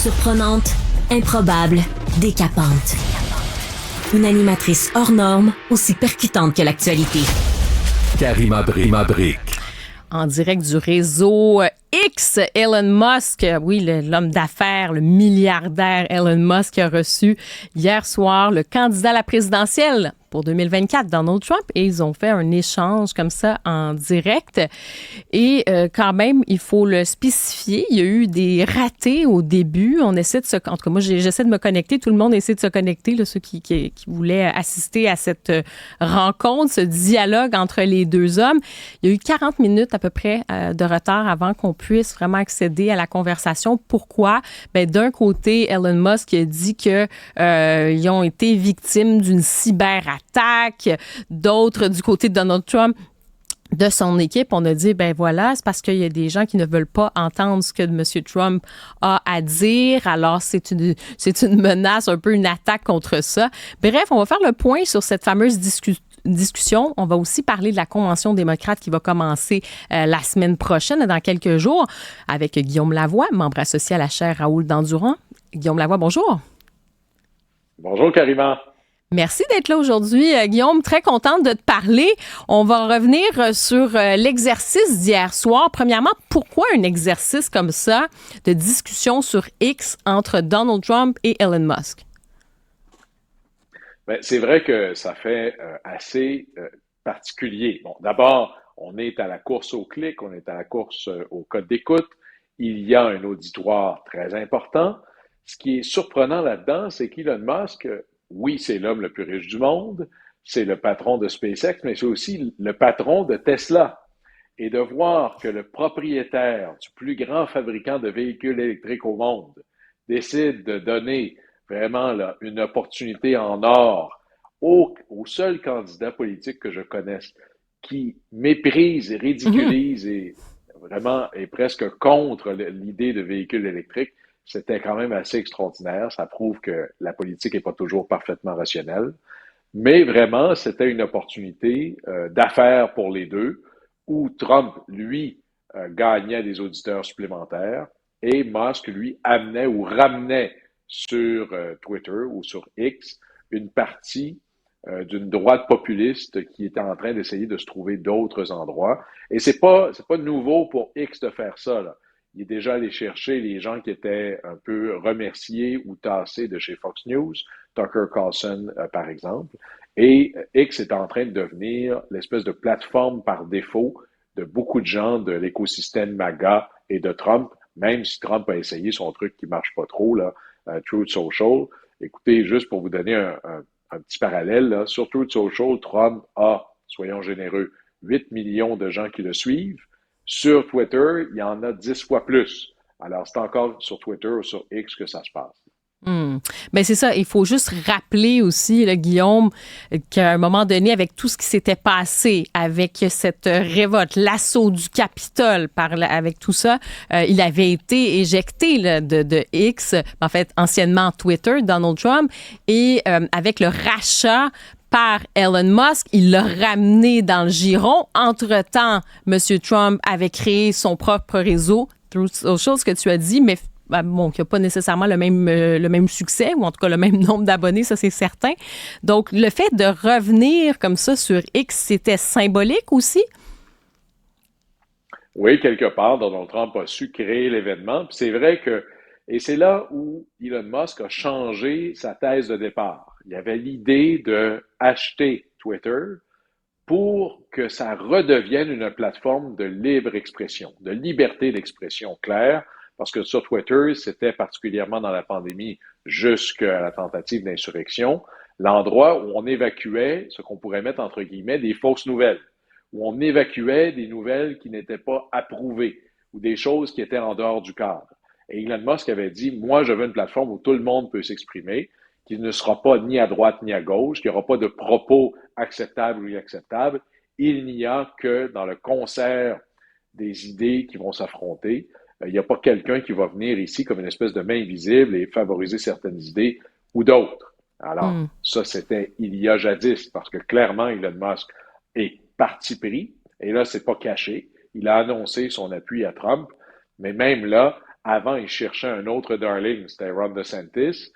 Surprenante, improbable, décapante. Une animatrice hors norme, aussi percutante que l'actualité. Karima Brick. En direct du réseau X, Elon Musk, oui, l'homme d'affaires, le milliardaire Elon Musk a reçu hier soir le candidat à la présidentielle pour 2024, Donald Trump, et ils ont fait un échange comme ça en direct. Et quand même, il faut le spécifier, il y a eu des ratés au début. On essaie de en tout cas, moi, j'essaie de me connecter. Tout le monde essaie de se connecter, là, ceux qui voulaient assister à cette rencontre, ce dialogue entre les deux hommes. Il y a eu 40 minutes à peu près de retard avant qu'on puisse vraiment accéder à la conversation. Pourquoi? Ben, d'un côté, Elon Musk a dit que ils ont été victimes d'une cyberattaque. D'autres, du côté de Donald Trump, de son équipe, on a dit, ben voilà, c'est parce qu'il y a des gens qui ne veulent pas entendre ce que M. Trump a à dire. Alors, c'est une menace, un peu une attaque contre ça. Bref, on va faire le point sur cette fameuse discussion. On va aussi parler de la Convention démocrate qui va commencer la semaine prochaine, dans quelques jours, avec Guillaume Lavoie, membre associé à la chaire Raoul Dandurand. Guillaume Lavoie, bonjour. Bonjour, Karima. Merci d'être là aujourd'hui, Guillaume. Très contente de te parler. On va revenir sur l'exercice d'hier soir. Premièrement, pourquoi un exercice comme ça de discussion sur X entre Donald Trump et Elon Musk? Ben, c'est vrai que ça fait assez particulier. Bon, d'abord, on est à la course au clic, on est à la course au code d'écoute. Il y a un auditoire très important. Ce qui est surprenant là-dedans, c'est qu'Elon Musk, oui, c'est l'homme le plus riche du monde, c'est le patron de SpaceX, mais c'est aussi le patron de Tesla. Et de voir que le propriétaire du plus grand fabricant de véhicules électriques au monde décide de donner vraiment là, une opportunité en or au seul candidat politique que je connaisse qui méprise et ridiculise et vraiment est presque contre l'idée de véhicules électriques, c'était quand même assez extraordinaire. Ça prouve que la politique n'est pas toujours parfaitement rationnelle. Mais vraiment, c'était une opportunité d'affaires pour les deux, où Trump, lui, gagnait des auditeurs supplémentaires et Musk, lui, amenait ou ramenait sur Twitter ou sur X une partie d'une droite populiste qui était en train d'essayer de se trouver d'autres endroits. Et c'est pas nouveau pour X de faire ça, là. Il est déjà allé chercher les gens qui étaient un peu remerciés ou tassés de chez Fox News, Tucker Carlson, par exemple. Et X est en train de devenir l'espèce de plateforme par défaut de beaucoup de gens de l'écosystème MAGA et de Trump, même si Trump a essayé son truc qui marche pas trop, là, Truth Social. Écoutez, juste pour vous donner un petit parallèle, là, sur Truth Social, Trump a, soyons généreux, 8 millions de gens qui le suivent. Sur Twitter, il y en a 10 fois plus. Alors, c'est encore sur Twitter ou sur X que ça se passe. Ben c'est ça, il faut juste rappeler aussi, là, Guillaume, qu'à un moment donné, avec tout ce qui s'était passé, avec cette révolte, l'assaut du Capitole, avec tout ça, il avait été éjecté là, de X, en fait, anciennement Twitter, Donald Trump, et avec le rachat par Elon Musk, il l'a ramené dans le giron. Entre-temps, M. Trump avait créé son propre réseau, Truth Social, ce que tu as dit, mais bon, qui n'a pas nécessairement le même succès, ou en tout cas le même nombre d'abonnés, ça c'est certain. Donc, le fait de revenir comme ça sur X, c'était symbolique aussi? Oui, quelque part, Donald Trump a su créer l'événement. Puis c'est vrai que, et c'est là où Elon Musk a changé sa thèse de départ. Il y avait l'idée de acheter Twitter pour que ça redevienne une plateforme de libre expression, de liberté d'expression claire, parce que sur Twitter, c'était particulièrement dans la pandémie jusqu'à la tentative d'insurrection, l'endroit où on évacuait ce qu'on pourrait mettre entre guillemets des fausses nouvelles, où on évacuait des nouvelles qui n'étaient pas approuvées ou des choses qui étaient en dehors du cadre. Et Elon Musk avait dit, moi, je veux une plateforme où tout le monde peut s'exprimer, qui ne sera pas ni à droite ni à gauche, qu'il n'y aura pas de propos acceptables ou inacceptables. Il n'y a que dans le concert des idées qui vont s'affronter. Il n'y a pas quelqu'un qui va venir ici comme une espèce de main invisible et favoriser certaines idées ou d'autres. Alors, ça, c'était il y a jadis, parce que clairement, Elon Musk est parti pris, et là, c'est pas caché. Il a annoncé son appui à Trump, mais même là, Avant, il cherchait un autre darling, c'était Ron DeSantis,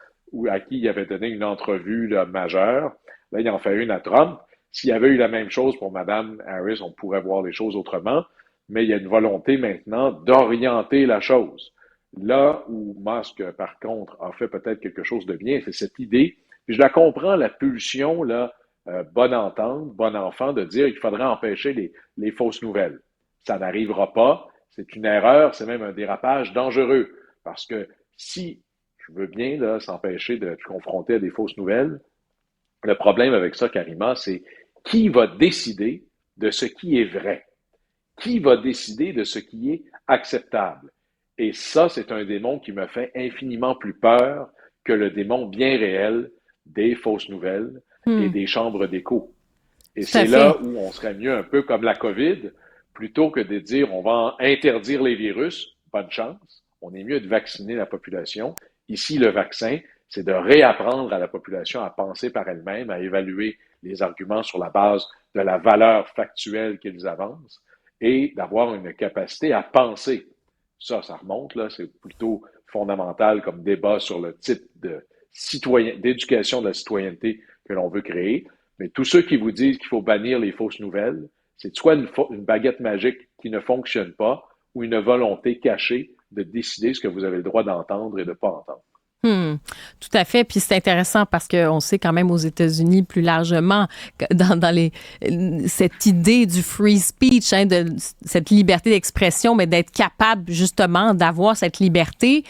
à qui il avait donné une entrevue là, majeure. Là, il en fait une à Trump. S'il y avait eu la même chose pour Mme Harris, on pourrait voir les choses autrement, mais il y a une volonté maintenant d'orienter la chose. Là où Musk, par contre, a fait peut-être quelque chose de bien, c'est cette idée, puis je la comprends, la pulsion, là, bonne entente, bon enfant, de dire qu'il faudrait empêcher les fausses nouvelles. Ça n'arrivera pas, c'est une erreur, c'est même un dérapage dangereux, parce que si je veux bien là, s'empêcher de se confronter à des fausses nouvelles, le problème avec ça, Karima, c'est qui va décider de ce qui est vrai? Qui va décider de ce qui est acceptable? Et ça, c'est un démon qui me fait infiniment plus peur que le démon bien réel des fausses nouvelles et des chambres d'écho. Et c'est là où on serait mieux un peu comme la COVID, plutôt que de dire on va interdire les virus, bonne chance, on est mieux de vacciner la population. Ici, le vaccin, c'est de réapprendre à la population à penser par elle-même, à évaluer les arguments sur la base de la valeur factuelle qu'ils avancent et d'avoir une capacité à penser. Ça remonte, là, c'est plutôt fondamental comme débat sur le type d'éducation de la citoyenneté que l'on veut créer. Mais tous ceux qui vous disent qu'il faut bannir les fausses nouvelles, c'est soit une baguette magique qui ne fonctionne pas ou une volonté cachée de décider ce que vous avez le droit d'entendre et de ne pas entendre. Tout à fait. Puis c'est intéressant parce qu'on sait quand même aux États-Unis plus largement dans cette idée du free speech, de cette liberté d'expression, mais d'être capable justement d'avoir cette liberté.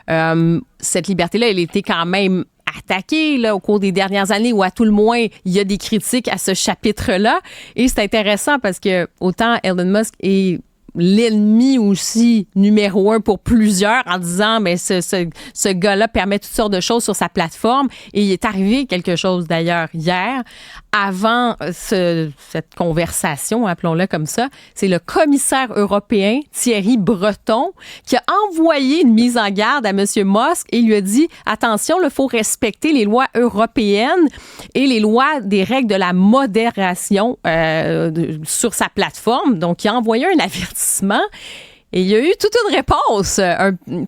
Cette liberté-là, elle était quand même attaquée là, au cours des dernières années, ou à tout le moins, il y a des critiques à ce chapitre-là. Et c'est intéressant parce que autant Elon Musk est l'ennemi aussi numéro 1 pour plusieurs en disant mais ce gars-là permet toutes sortes de choses sur sa plateforme, et il est arrivé quelque chose d'ailleurs hier avant cette conversation, appelons-le comme ça. C'est le commissaire européen Thierry Breton qui a envoyé une mise en garde à M. Musk et lui a dit attention, il faut respecter les lois européennes et les lois des règles de la modération sur sa plateforme. Donc il a envoyé un avertissement. Et il y a eu toute une réponse,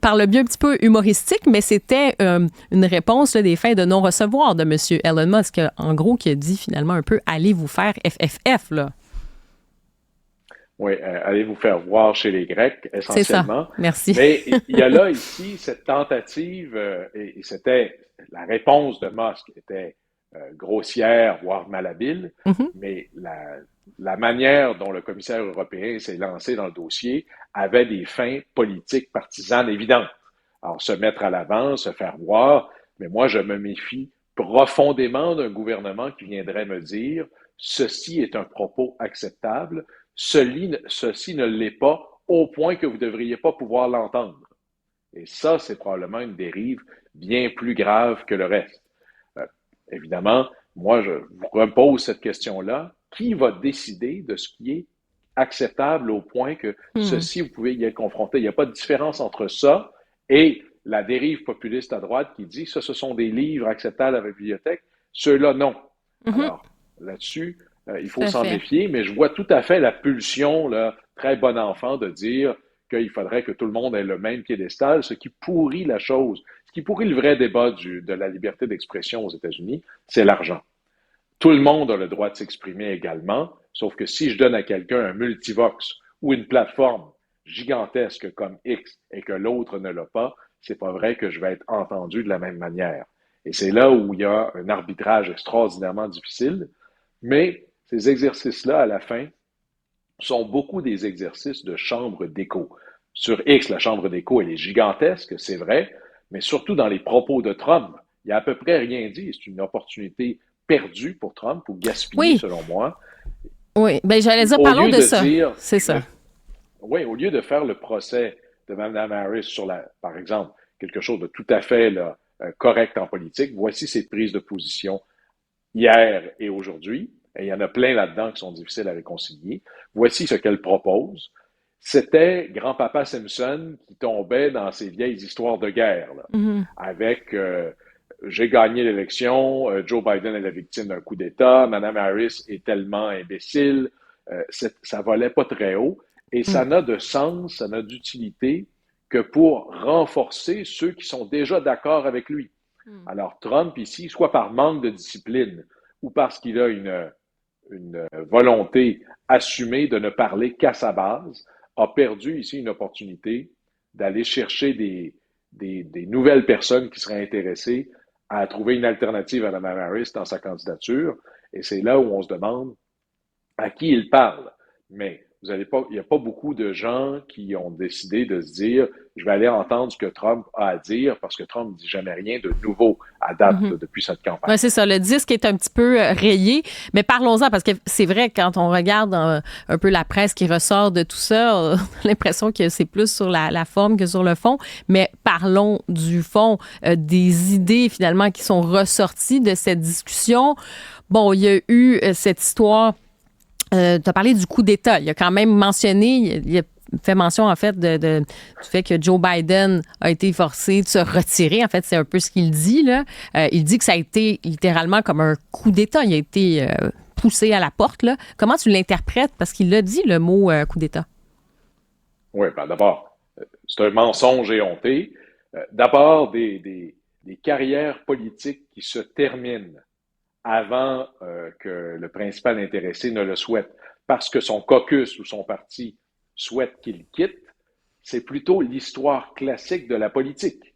par le biais un petit peu humoristique, mais c'était une réponse là, des fins de non-recevoir de M. Elon Musk, en gros, qui a dit finalement un peu « allez vous faire FFF ». Là. Oui, allez vous faire voir chez les Grecs, essentiellement. C'est ça, merci. Mais il y a là, ici, cette tentative, et c'était la réponse de Musk était grossière, voire malhabile, mais la manière dont le commissaire européen s'est lancé dans le dossier avait des fins politiques partisanes évidentes. Alors, se mettre à l'avant, se faire voir, mais moi, je me méfie profondément d'un gouvernement qui viendrait me dire « ceci est un propos acceptable, ceci ne l'est pas, au point que vous ne devriez pas pouvoir l'entendre. » Et ça, c'est probablement une dérive bien plus grave que le reste. Évidemment, moi, je vous repose cette question-là. Qui va décider de ce qui est acceptable au point que ceci, vous pouvez y être confronté? Il n'y a pas de différence entre ça et la dérive populiste à droite qui dit ça, ce sont des livres acceptables à la bibliothèque. Ceux-là, non. Alors, là-dessus, il faut s'en méfier, mais je vois tout à fait la pulsion, là, très bon enfant, de dire qu'il faudrait que tout le monde ait le même piédestal, ce qui pourrit la chose. Ce qui pourrit le vrai débat de la liberté d'expression aux États-Unis, c'est l'argent. Tout le monde a le droit de s'exprimer également, sauf que si je donne à quelqu'un un multivox ou une plateforme gigantesque comme X et que l'autre ne l'a pas, c'est pas vrai que je vais être entendu de la même manière. Et c'est là où il y a un arbitrage extraordinairement difficile, mais ces exercices-là, à la fin, sont beaucoup des exercices de chambre d'écho. Sur X, la chambre d'écho, elle est gigantesque, c'est vrai, mais surtout dans les propos de Trump, il n'y a à peu près rien dit. C'est une opportunité perdue pour Trump ou gaspillée, selon moi. Oui, bien j'allais dire, parlons de ça. C'est ça. Oui, au lieu de faire le procès de Mme Harris sur, par exemple, quelque chose de tout à fait là, correct en politique, voici ses prises de position hier et aujourd'hui. Et il y en a plein là-dedans qui sont difficiles à réconcilier. Voici ce qu'elle propose. C'était grand-papa Simpson qui tombait dans ces vieilles histoires de guerre, là, avec j'ai gagné l'élection, Joe Biden est la victime d'un coup d'État, Mme Harris est tellement imbécile, ça volait pas très haut, et ça n'a de sens, ça n'a d'utilité que pour renforcer ceux qui sont déjà d'accord avec lui. Alors, Trump, ici, soit par manque de discipline ou parce qu'il a une volonté assumée de ne parler qu'à sa base, a perdu ici une opportunité d'aller chercher des nouvelles personnes qui seraient intéressées à trouver une alternative à Mme Harris dans sa candidature. Et c'est là où on se demande à qui il parle. Mais il n'y a pas beaucoup de gens qui ont décidé de se dire je vais aller entendre ce que Trump a à dire parce que Trump ne dit jamais rien de nouveau à date depuis cette campagne. Oui, c'est ça. Le disque est un petit peu rayé. Mais parlons-en parce que c'est vrai, quand on regarde un peu la presse qui ressort de tout ça, on a l'impression que c'est plus sur la forme que sur le fond. Mais parlons du fond, des idées finalement qui sont ressorties de cette discussion. Bon, il y a eu cette histoire. Tu as parlé du coup d'État. Il a quand même mentionné, il a fait mention en fait du fait que Joe Biden a été forcé de se retirer. En fait, c'est un peu ce qu'il dit là. Il dit que ça a été littéralement comme un coup d'État. Il a été poussé à la porte là. Comment tu l'interprètes? Parce qu'il a dit le mot coup d'État. Oui, ben d'abord, c'est un mensonge éhonté. D'abord, des carrières politiques qui se terminent avant que le principal intéressé ne le souhaite, parce que son caucus ou son parti souhaite qu'il quitte, c'est plutôt l'histoire classique de la politique.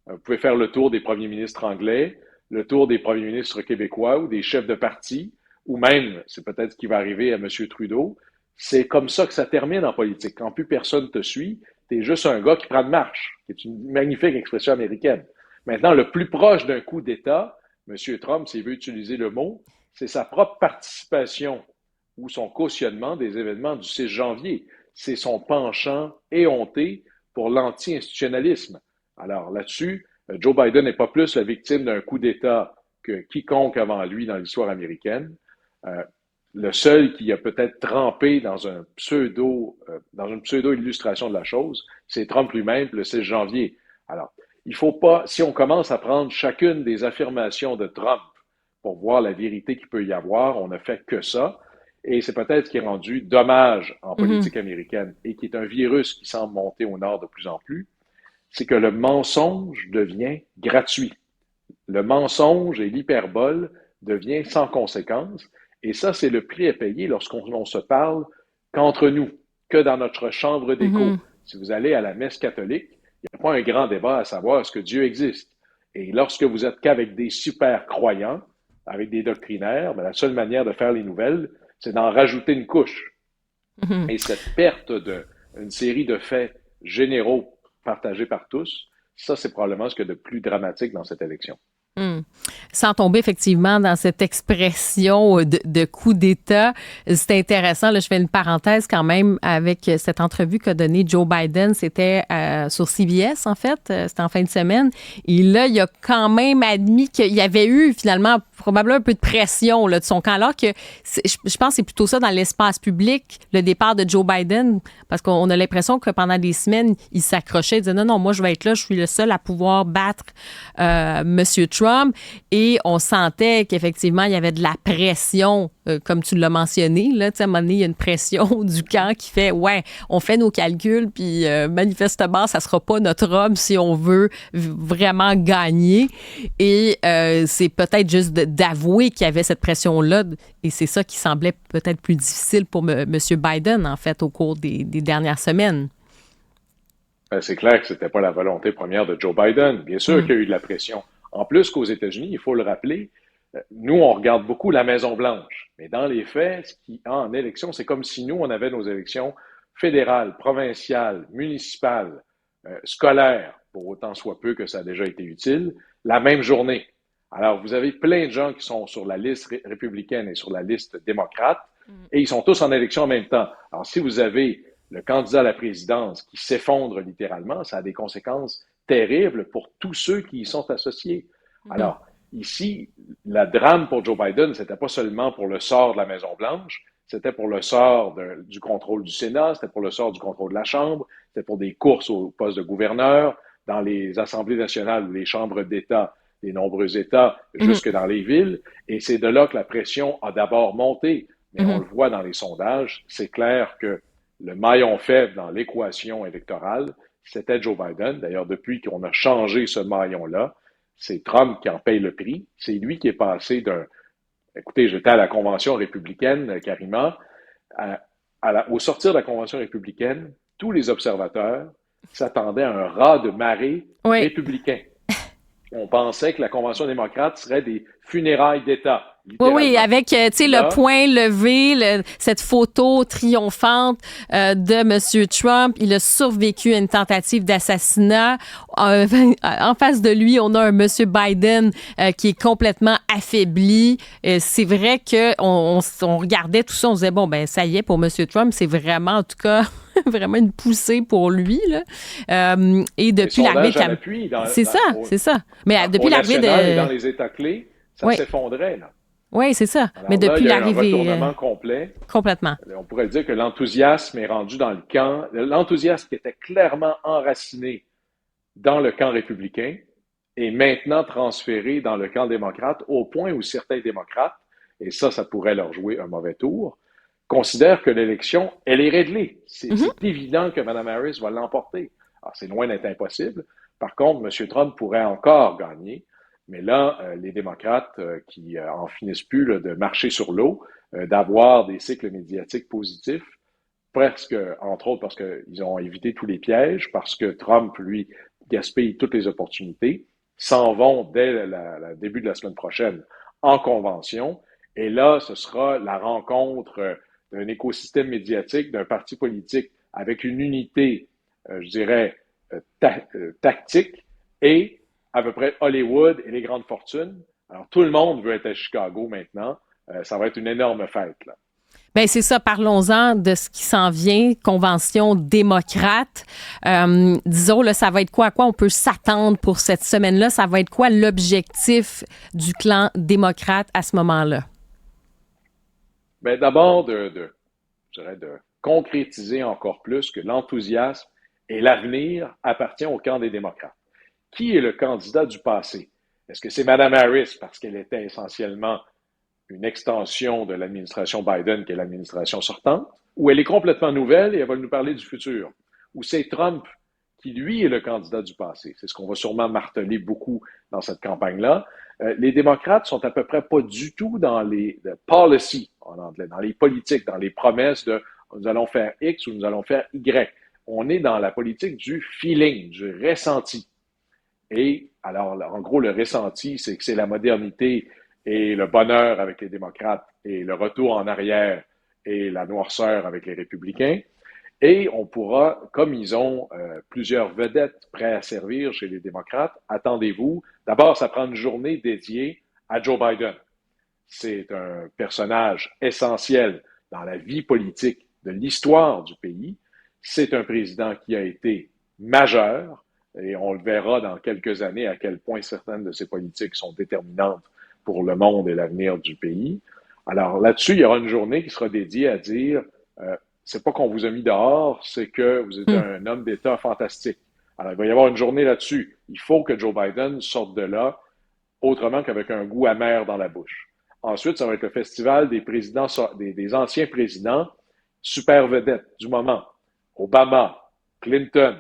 Vous pouvez faire le tour des premiers ministres anglais, le tour des premiers ministres québécois ou des chefs de parti, ou même, c'est peut-être ce qui va arriver à M. Trudeau, c'est comme ça que ça termine en politique. Quand plus personne te suit, t'es juste un gars qui prend de marche, qui est une magnifique expression américaine. Maintenant, le plus proche d'un coup d'État, M. Trump, s'il veut utiliser le mot, c'est sa propre participation ou son cautionnement des événements du 6 janvier. C'est son penchant éhonté pour l'anti-institutionnalisme. Alors là-dessus, Joe Biden n'est pas plus la victime d'un coup d'État que quiconque avant lui dans l'histoire américaine. Le seul qui a peut-être trempé dans une pseudo-illustration de la chose, c'est Trump lui-même le 6 janvier. Alors, il faut pas, si on commence à prendre chacune des affirmations de Trump pour voir la vérité qu'il peut y avoir, on ne fait que ça. Et c'est peut-être ce qui est rendu dommage en politique américaine et qui est un virus qui semble monter au nord de plus en plus, c'est que le mensonge devient gratuit. Le mensonge et l'hyperbole devient sans conséquence. Et ça, c'est le prix à payer lorsqu'on se parle qu'entre nous, que dans notre chambre d'écho. Si vous allez à la messe catholique, il n'y a pas un grand débat à savoir est-ce que Dieu existe. Et lorsque vous êtes qu'avec des super croyants, avec des doctrinaires, ben la seule manière de faire les nouvelles, c'est d'en rajouter une couche. Et cette perte d'une série de faits généraux partagés par tous, ça, c'est probablement ce qu'il y a de plus dramatique dans cette élection. Sans tomber effectivement dans cette expression de coup d'État, c'est intéressant. Là, je fais une parenthèse quand même avec cette entrevue qu'a donnée Joe Biden. C'était sur CBS, en fait. C'était en fin de semaine. Et là, il a quand même admis qu'il y avait eu finalement probablement un peu de pression là, de son camp. Alors que je pense que c'est plutôt ça dans l'espace public, le départ de Joe Biden, parce qu'on a l'impression que pendant des semaines, il s'accrochait, il disait non, moi je vais être là, je suis le seul à pouvoir battre M. Trump. Et on sentait qu'effectivement, il y avait de la pression, comme tu l'as mentionné. Là, à un moment donné, il y a une pression du camp qui fait, ouais, on fait nos calculs, puis manifestement, ça sera pas notre homme si on veut vraiment gagner. Et c'est peut-être juste d'avouer qu'il y avait cette pression-là. Et c'est ça qui semblait peut-être plus difficile pour M. Biden, en fait, au cours des dernières semaines. C'est clair que c'était pas la volonté première de Joe Biden. Bien sûr qu'il y a eu de la pression. En plus qu'aux États-Unis, il faut le rappeler, nous, on regarde beaucoup la Maison-Blanche. Mais dans les faits, en élection, c'est comme si nous, on avait nos élections fédérales, provinciales, municipales, scolaires, pour autant soit peu que ça a déjà été utile, la même journée. Alors, vous avez plein de gens qui sont sur la liste républicaine et sur la liste démocrate, et ils sont tous en élection en même temps. Alors, si vous avez le candidat à la présidence qui s'effondre littéralement, ça a des conséquences terribles pour tous ceux qui y sont associés. Alors, ici, le drame pour Joe Biden, c'était pas seulement pour le sort de la Maison-Blanche, c'était pour le sort du contrôle du Sénat, c'était pour le sort du contrôle de la Chambre, c'était pour des courses au poste de gouverneur, dans les assemblées nationales ou les chambres d'État, des nombreux États, jusque dans les villes. Et c'est de là que la pression a d'abord monté. Mais on le voit dans les sondages, c'est clair que le maillon faible dans l'équation électorale, c'était Joe Biden. D'ailleurs, depuis qu'on a changé ce maillon-là, c'est Trump qui en paye le prix. C'est lui qui est passé d'un... Écoutez, j'étais à la convention républicaine, Karima. Au sortir de la convention républicaine, tous les observateurs s'attendaient à un raz de marée républicain. On pensait que la convention démocrate serait des funérailles d'État. Oui, avec le poing levé, cette photo triomphante de M. Trump. Il a survécu à une tentative d'assassinat. En face de lui, on a un M. Biden qui est complètement affaibli. C'est vrai qu'on regardait tout ça, on se disait, bon, ben ça y est, pour M. Trump, c'est vraiment, en tout cas, vraiment une poussée pour lui. Là. Et depuis l'arrivée de... C'est ça. Mais depuis l'arrivée de... dans les États clés, ça s'effondrait, là. Oui, c'est ça. Alors mais là, depuis l'arrivée. Il y a un retournement complet. Complètement. On pourrait dire que l'enthousiasme est rendu dans le camp. L'enthousiasme qui était clairement enraciné dans le camp républicain est maintenant transféré dans le camp démocrate, au point où certains démocrates, et ça pourrait leur jouer un mauvais tour, considèrent que l'élection, elle est réglée. C'est évident que Mme Harris va l'emporter. Alors, c'est loin d'être impossible. Par contre, M. Trump pourrait encore gagner. Mais là, les démocrates qui en finissent plus là, de marcher sur l'eau, d'avoir des cycles médiatiques positifs, presque, entre autres, parce qu'ils ont évité tous les pièges, parce que Trump, lui, gaspille toutes les opportunités, s'en vont dès le début de la semaine prochaine en convention. Et là, ce sera la rencontre d'un écosystème médiatique, d'un parti politique avec une unité, je dirais, tactique et à peu près Hollywood et les grandes fortunes. Alors, tout le monde veut être à Chicago maintenant. Ça va être une énorme fête, là. Bien, c'est ça. Parlons-en de ce qui s'en vient. Convention démocrate. Disons, là, ça va être quoi? À quoi on peut s'attendre pour cette semaine-là? Ça va être quoi l'objectif du clan démocrate à ce moment-là? Bien, d'abord, je dirais de concrétiser encore plus que l'enthousiasme et l'avenir appartient au camp des démocrates. Qui est le candidat du passé? Est-ce que c'est Mme Harris parce qu'elle était essentiellement une extension de l'administration Biden, qui est l'administration sortante, ou elle est complètement nouvelle et elle va nous parler du futur? Ou c'est Trump qui, lui, est le candidat du passé? C'est ce qu'on va sûrement marteler beaucoup dans cette campagne-là. Les démocrates sont à peu près pas du tout dans les policy, en anglais, dans les politiques, dans les promesses de nous allons faire X ou nous allons faire Y. On est dans la politique du feeling, du ressenti. Et alors, en gros, le ressenti, c'est que c'est la modernité et le bonheur avec les démocrates et le retour en arrière et la noirceur avec les républicains. Et on pourra, comme ils ont plusieurs vedettes prêtes à servir chez les démocrates, attendez-vous, d'abord, ça prend une journée dédiée à Joe Biden. C'est un personnage essentiel dans la vie politique de l'histoire du pays. C'est un président qui a été majeur. Et on le verra dans quelques années à quel point certaines de ces politiques sont déterminantes pour le monde et l'avenir du pays. Alors là-dessus, il y aura une journée qui sera dédiée à dire c'est pas qu'on vous a mis dehors, c'est que vous êtes un homme d'État fantastique. Alors il va y avoir une journée là-dessus. Il faut que Joe Biden sorte de là autrement qu'avec un goût amer dans la bouche. Ensuite, ça va être le festival des présidents, des anciens présidents super vedettes du moment. Obama, Clinton.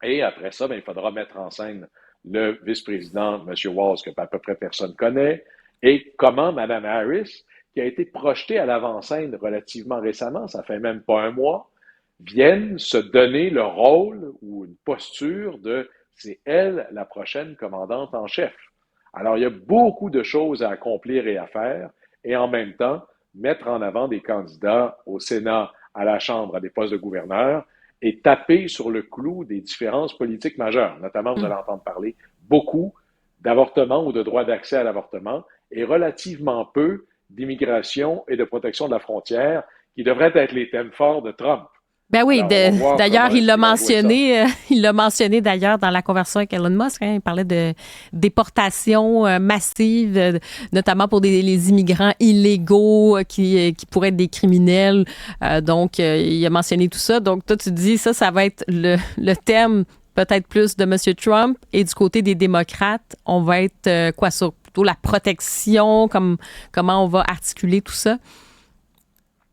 Et après ça, il faudra mettre en scène le vice-président, M. Walz, que à peu près personne connaît, et comment Mme Harris, qui a été projetée à l'avant-scène relativement récemment, ça fait même pas un mois, viennent se donner le rôle ou une posture de c'est elle la prochaine commandante en chef. Alors, il y a beaucoup de choses à accomplir et à faire, et en même temps, mettre en avant des candidats au Sénat, à la Chambre, à des postes de gouverneur, et taper sur le clou des différences politiques majeures. Notamment, vous allez entendre parler beaucoup d'avortement ou de droit d'accès à l'avortement et relativement peu d'immigration et de protection de la frontière qui devraient être les thèmes forts de Trump. Ben oui, d'ailleurs, il l'a mentionné d'ailleurs dans la conversation avec Elon Musk. Hein, il parlait de déportation massive, notamment pour les immigrants illégaux qui pourraient être des criminels. Donc, il a mentionné tout ça. Donc, toi, tu dis ça va être le thème peut-être plus de M. Trump. Et du côté des démocrates, on va être sur plutôt la protection, comment on va articuler tout ça?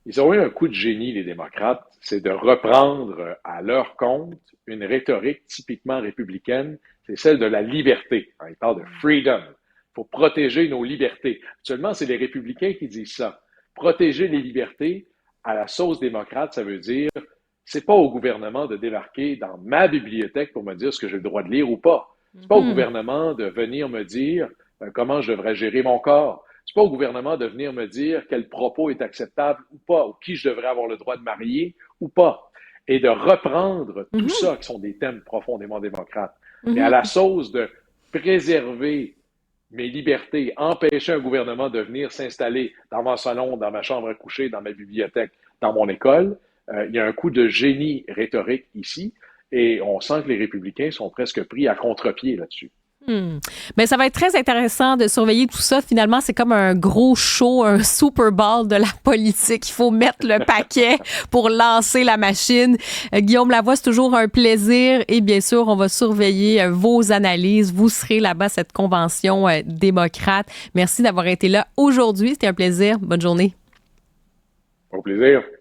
Ils ont eu un coup de génie, les démocrates, c'est de reprendre à leur compte une rhétorique typiquement républicaine, c'est celle de la liberté. Ils parlent de freedom. Il faut protéger nos libertés. Actuellement, c'est les républicains qui disent ça. Protéger les libertés à la sauce démocrate, ça veut dire c'est pas au gouvernement de débarquer dans ma bibliothèque pour me dire ce que j'ai le droit de lire ou pas. C'est pas au gouvernement de venir me dire comment je devrais gérer mon corps. C'est pas au gouvernement de venir me dire quel propos est acceptable ou pas, ou qui je devrais avoir le droit de marier ou pas. Et de reprendre tout ça, qui sont des thèmes profondément démocrates, mais à la sauce de préserver mes libertés, empêcher un gouvernement de venir s'installer dans mon salon, dans ma chambre à coucher, dans ma bibliothèque, dans mon école. Il y a un coup de génie rhétorique ici, et on sent que les républicains sont presque pris à contre-pied là-dessus. Mais ça va être très intéressant de surveiller tout ça. Finalement, c'est comme un gros show, un Super Bowl de la politique. Il faut mettre le paquet pour lancer la machine. Guillaume Lavoie, c'est toujours un plaisir et bien sûr, on va surveiller vos analyses. Vous serez là-bas à cette convention démocrate. Merci d'avoir été là aujourd'hui. C'était un plaisir. Bonne journée. Au plaisir.